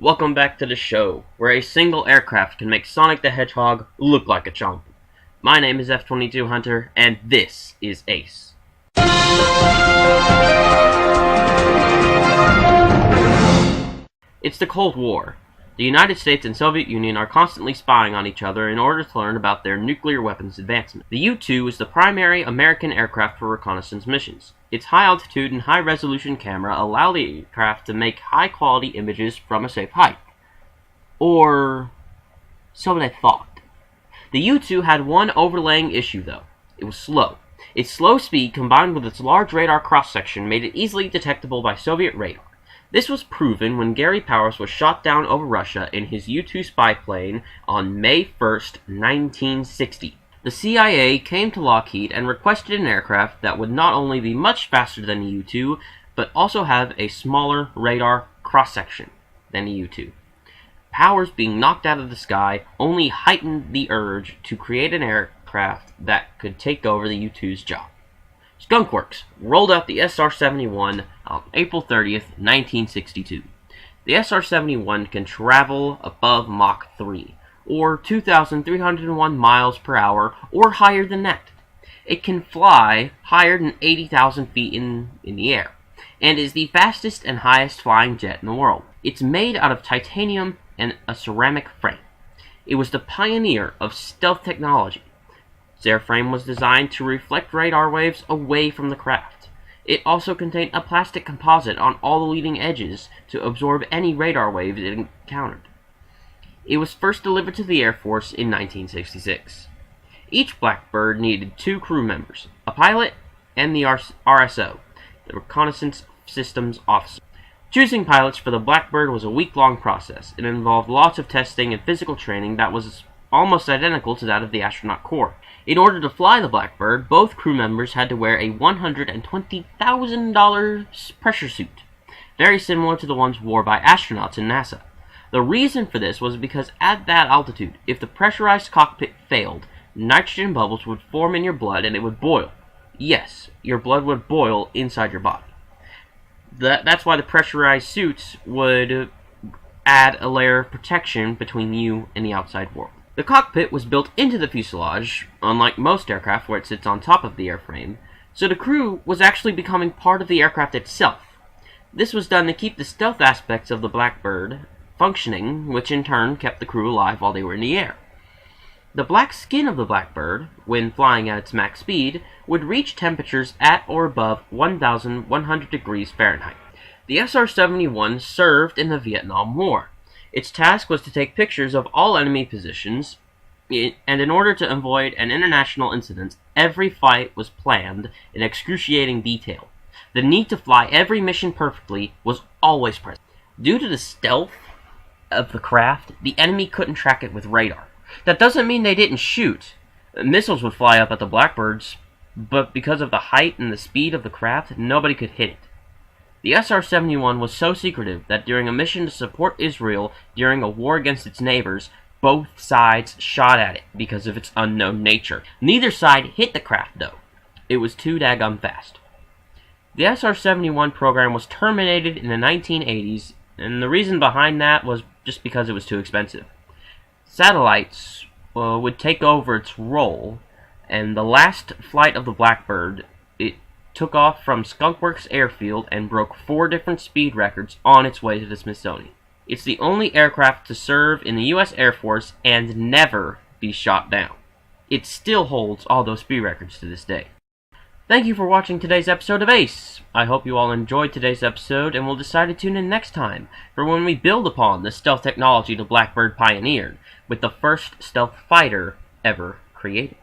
Welcome back to the show, where a single aircraft can make Sonic the Hedgehog look like a chomp. My name is F-22 Hunter, and this is Ace. It's the Cold War. The United States and Soviet Union are constantly spying on each other in order to learn about their nuclear weapons advancement. The U-2 is the primary American aircraft for reconnaissance missions. Its high-altitude and high-resolution camera allow the aircraft to make high-quality images from a safe height. Or so they thought. The U-2 had one overlaying issue, though. It was slow. Its slow speed, combined with its large radar cross-section, made it easily detectable by Soviet radar. This was proven when Gary Powers was shot down over Russia in his U-2 spy plane on May 1st, 1960. The CIA came to Lockheed and requested an aircraft that would not only be much faster than the U-2, but also have a smaller radar cross-section than the U-2. Powers being knocked out of the sky only heightened the urge to create an aircraft that could take over the U-2's job. Skunk Works rolled out the SR-71 on April 30th, 1962. The SR-71 can travel above Mach 3, or 2,301 miles per hour, or higher than that. It can fly higher than 80,000 feet in the air, and is the fastest and highest flying jet in the world. It's made out of titanium and a ceramic frame. It was the pioneer of stealth technology. Its airframe was designed to reflect radar waves away from the craft. It also contained a plastic composite on all the leading edges to absorb any radar waves it encountered. It was first delivered to the Air Force in 1966. Each Blackbird needed two crew members, a pilot and the RSO, the Reconnaissance Systems Officer. Choosing pilots for the Blackbird was a week-long process. It involved lots of testing and physical training that was almost identical to that of the astronaut corps. In order to fly the Blackbird, both crew members had to wear a $120,000 pressure suit, very similar to the ones worn by astronauts in NASA. The reason for this was because at that altitude, if the pressurized cockpit failed, nitrogen bubbles would form in your blood and it would boil. Yes, your blood would boil inside your body. That's why the pressurized suits would add a layer of protection between you and the outside world. The cockpit was built into the fuselage, unlike most aircraft where it sits on top of the airframe, so the crew was actually becoming part of the aircraft itself. This was done to keep the stealth aspects of the Blackbird functioning, which in turn kept the crew alive while they were in the air. The black skin of the Blackbird, when flying at its max speed, would reach temperatures at or above 1,100 degrees Fahrenheit. The SR-71 served in the Vietnam War. Its task was to take pictures of all enemy positions, and in order to avoid an international incident, every flight was planned in excruciating detail. The need to fly every mission perfectly was always present. Due to the stealth of the craft, the enemy couldn't track it with radar. That doesn't mean they didn't shoot. Missiles would fly up at the Blackbirds, but because of the height and the speed of the craft, nobody could hit it. The SR-71 was so secretive that during a mission to support Israel during a war against its neighbors, both sides shot at it because of its unknown nature. Neither side hit the craft, though. It was too daggum fast. The SR-71 program was terminated in the 1980s, and the reason behind that was just because it was too expensive. Satellites would take over its role, and the last flight of the Blackbird, it took off from Skunk Works Airfield and broke 4 different speed records on its way to the Smithsonian. It's the only aircraft to serve in the U.S. Air Force and never be shot down. It still holds all those speed records to this day. Thank you for watching today's episode of Ace. I hope you all enjoyed today's episode and will decide to tune in next time for when we build upon the stealth technology the Blackbird pioneered with the first stealth fighter ever created.